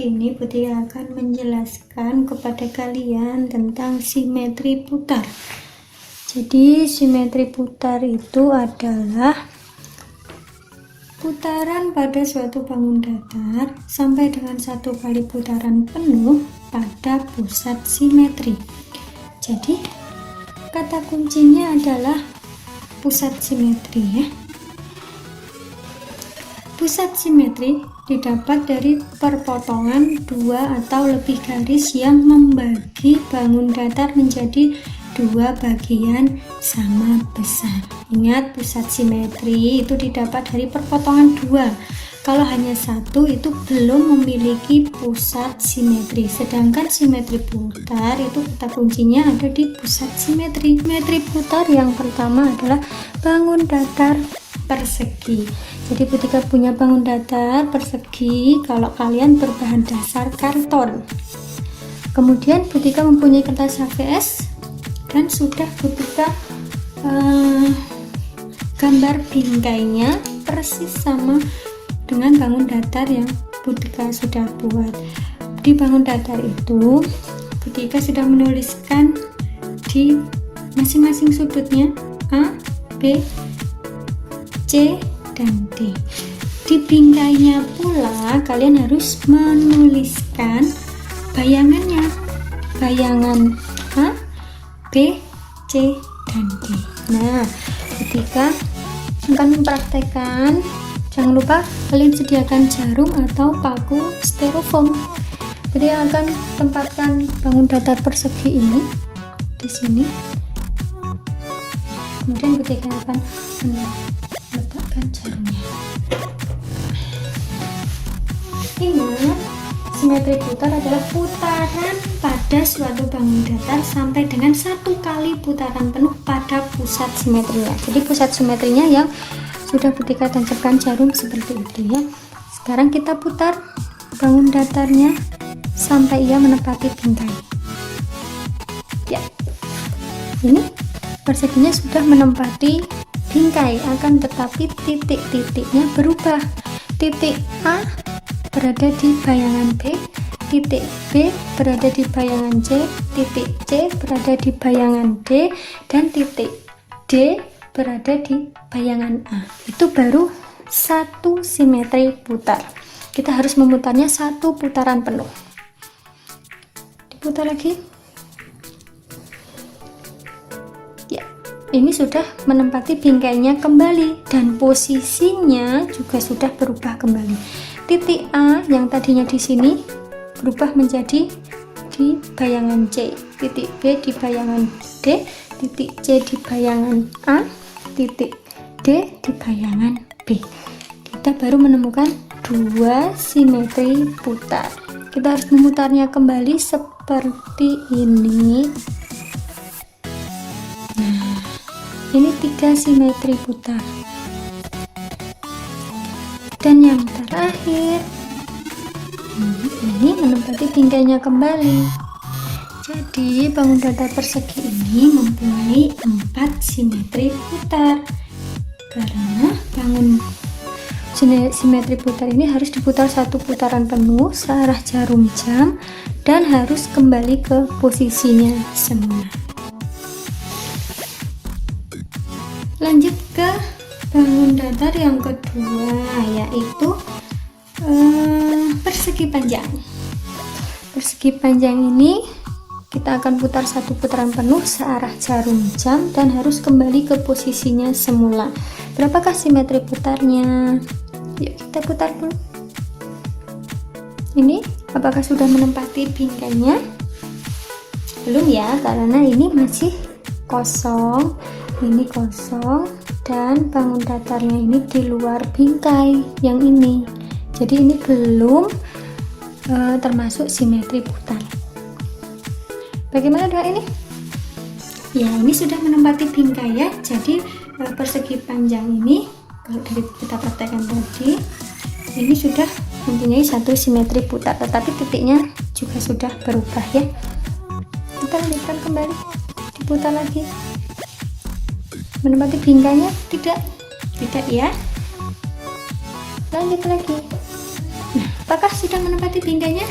kali ini Putri akan menjelaskan kepada kalian tentang simetri putar. Jadi simetri putar itu adalah putaran pada suatu bangun datar sampai dengan 1 kali putaran penuh pada pusat simetri. Jadi kata kuncinya adalah pusat simetri ya. Pusat simetri didapat dari perpotongan 2 atau lebih garis yang membagi bangun datar menjadi 2 bagian sama besar. Ingat, pusat simetri itu didapat dari perpotongan 2. Kalau hanya 1 itu belum memiliki pusat simetri. Sedangkan simetri putar itu kata kuncinya ada di pusat simetri. Simetri putar yang pertama adalah bangun datar persegi. Jadi ketika punya bangun datar persegi, kalau kalian berbahan dasar karton, kemudian ketika mempunyai kertas HVS dan sudah ketika gambar bingkainya persis sama dengan bangun datar yang ketika sudah buat. Di bangun datar itu ketika sudah menuliskan di masing-masing sudutnya A, B, C, dan D. Di bingkainya pula kalian harus menuliskan bayangannya, bayangan A, B, C, dan D. Nah, ketika akan mempraktekkan, jangan lupa kalian sediakan jarum atau paku styrofoam. Jadi akan tempatkan bangun datar persegi ini di sini. Kemudian ketika akan letakkan jarumnya. Ingat, simetri putar adalah putaran pada suatu bangun datar sampai dengan 1 kali putaran penuh pada pusat simetrinya. Jadi pusat simetrinya yang sudah ketika tancapkan jarum seperti itu ya. Sekarang kita putar bangun datarnya sampai ia menepati bingkai. Ya, ini perseginya sudah menempati bingkai, akan tetapi titik-titiknya berubah. Titik A berada di bayangan B, titik B berada di bayangan C, titik C berada di bayangan D, dan titik D berada di bayangan A. Itu baru 1 simetri putar. Kita harus memutarnya 1 putaran penuh. Diputar lagi. Ya, ini sudah menempati bingkainya kembali dan posisinya juga sudah berubah kembali. Titik A yang tadinya di sini berubah menjadi di bayangan C, titik B di bayangan D, titik C di bayangan A, titik D di bayangan B. Kita baru menemukan 2 simetri putar. Kita harus memutarnya kembali seperti ini. Nah, ini 3 simetri putar. Dan yang terakhir ini menempati bingkainya kembali. Jadi bangun datar persegi ini mempunyai 4 simetri putar. Karena bangun simetri putar ini harus diputar 1 putaran penuh searah jarum jam dan harus kembali ke posisinya semula. Lanjut ke bangun datar yang kedua, yaitu persegi panjang. Persegi panjang ini kita akan putar 1 putaran penuh searah jarum jam dan harus kembali ke posisinya semula. Berapakah simetri putarnya? Yuk kita putar dulu. Ini apakah sudah menempati bingkainya? Belum ya, karena ini masih kosong. Ini kosong dan bangun datarnya ini di luar bingkai yang ini. Jadi ini belum termasuk simetri putar. Bagaimana dengan ini? Ya, ini sudah menempati bingkai ya. Jadi persegi panjang ini kalau dari kita praktekkan tadi, ini sudah mempunyai 1 simetri putar, tetapi titiknya juga sudah berubah ya. Kita lanjutkan kembali, diputar lagi. Menempati bingkainya? Tidak ya. Lanjut lagi. Nah, Apakah sudah menempati bingkainya?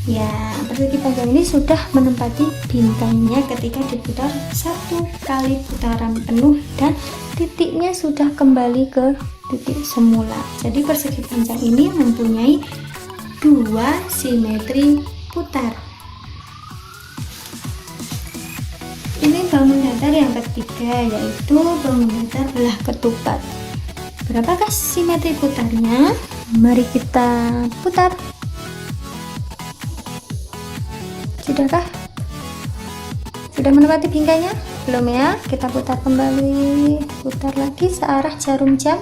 Ya, persegi panjang ini sudah menempati bingkainya ketika diputar 1 kali putaran penuh dan titiknya sudah kembali ke titik semula. Jadi persegi panjang ini mempunyai 2 simetri putar. Ini bangun datar yang ketiga, yaitu bangun datar belah ketupat. Berapakah simetri putarnya? Mari kita putar. Sudahkah? Sudah menempati bingkainya? Belum ya? Kita putar kembali. Putar lagi searah jarum jam.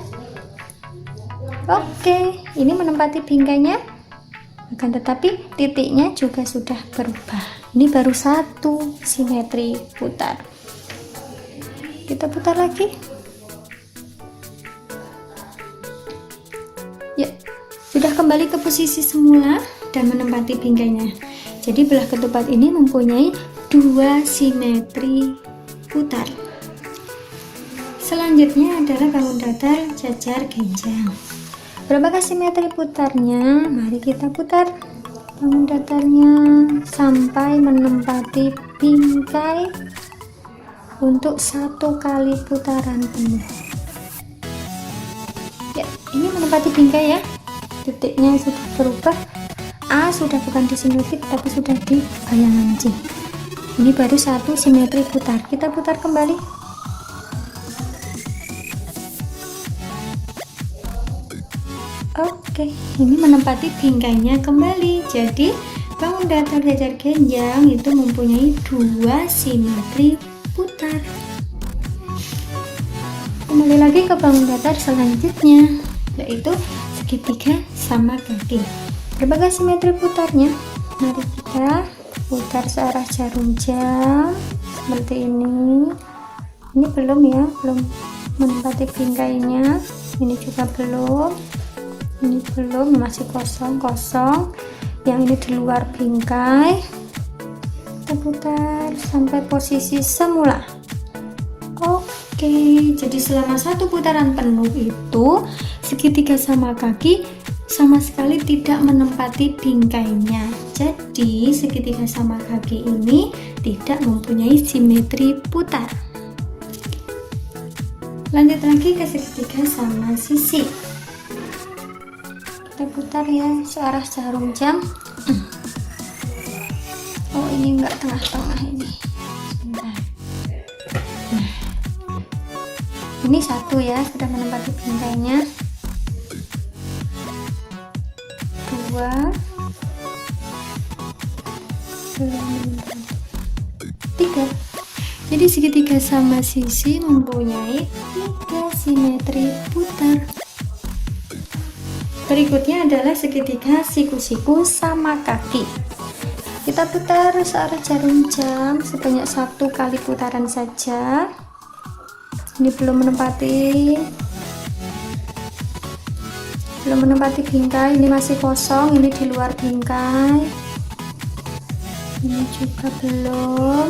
Oke, ini menempati bingkainya. Akan tetapi titiknya juga sudah berubah. Ini baru 1 simetri putar. Kita putar lagi. Ya, sudah kembali ke posisi semula dan menempati bingkainya. Jadi belah ketupat ini mempunyai 2 simetri putar. Selanjutnya adalah bangun datar jajar genjang. Berapakah simetri putarnya? Mari kita putar bangun datarnya sampai menempati bingkai untuk 1 kali putaran penuh. Ya, ini menempati bingkai ya. Titiknya sudah berubah. A sudah bukan di simetri tapi sudah di bayangan C. Ini baru 1 simetri putar. Kita putar kembali. Oke, ini menempati bingkainya kembali. Jadi bangun datar jajar genjang itu mempunyai 2 simetri putar. Kembali lagi ke bangun datar selanjutnya, yaitu segitiga sama kaki. Berbagai simetri putarnya. Mari kita putar searah jarum jam seperti ini. Ini belum ya, belum menempati bingkainya. Ini juga belum. Ini belum, masih kosong. Yang ini di luar bingkai. Kita putar sampai posisi semula. Oke, jadi selama 1 putaran penuh itu segitiga sama kaki sama sekali tidak menempati bingkainya. Jadi segitiga sama kaki ini tidak mempunyai simetri putar. Lanjut lagi ke segitiga sama sisi. Kita putar ya searah jarum jam. Oh, ini enggak tengah-tengah ini. Sebentar. Nah, ini 1 ya, sudah menempati bingkainya. 2, 3. Jadi segitiga sama sisi mempunyai 3 simetri putar. Berikutnya adalah segitiga siku-siku sama kaki. Kita putar searah jarum jam sebanyak 1 kali putaran saja. Ini belum menempati bingkai, ini masih kosong, ini di luar bingkai, ini juga belum.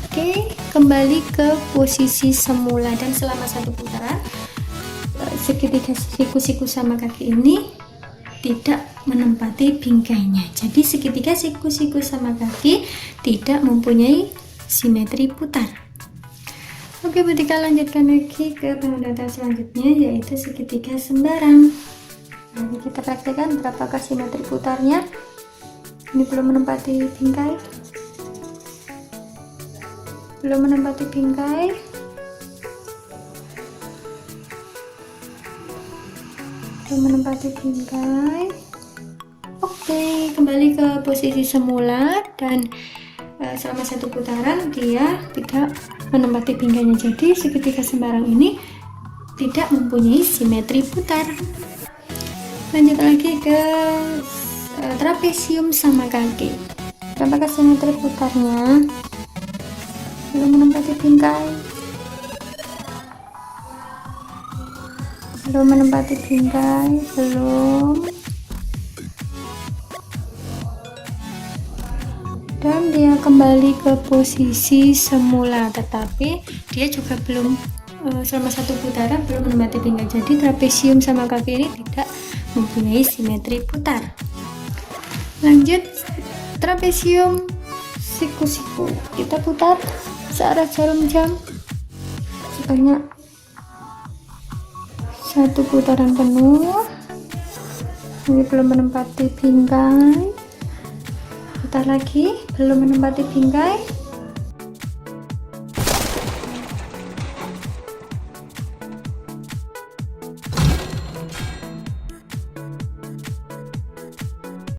Oke, kembali ke posisi semula dan selama 1 putaran segitiga siku-siku sama kaki ini tidak menempati bingkainya. Jadi segitiga siku-siku sama kaki tidak mempunyai simetri putar. Oke, kita lanjutkan lagi ke bangun datar selanjutnya, yaitu segitiga sembarang. Mari kita praktekkan berapakah simetri putarnya. Ini belum menempati bingkai. Belum menempati bingkai. Belum menempati bingkai. Oke, kembali ke posisi semula dan selama 1 putaran dia tidak menempati bingkainya. Jadi segitiga sembarang ini tidak mempunyai simetri putar. Lanjut lagi ke trapesium sama kaki. Berapakah simetri putarnya? Belum menempati bingkai. Belum menempati bingkai. Belum. Dan dia kembali ke posisi semula, tetapi dia juga belum selama satu putaran belum menempati bingkai. Jadi trapesium sama kaki ini tidak mempunyai simetri putar. Lanjut, trapesium siku-siku. Kita putar searah jarum jam sebanyak satu putaran penuh. Ini belum menempati bingkai. Putar lagi, belum menempati bingkai.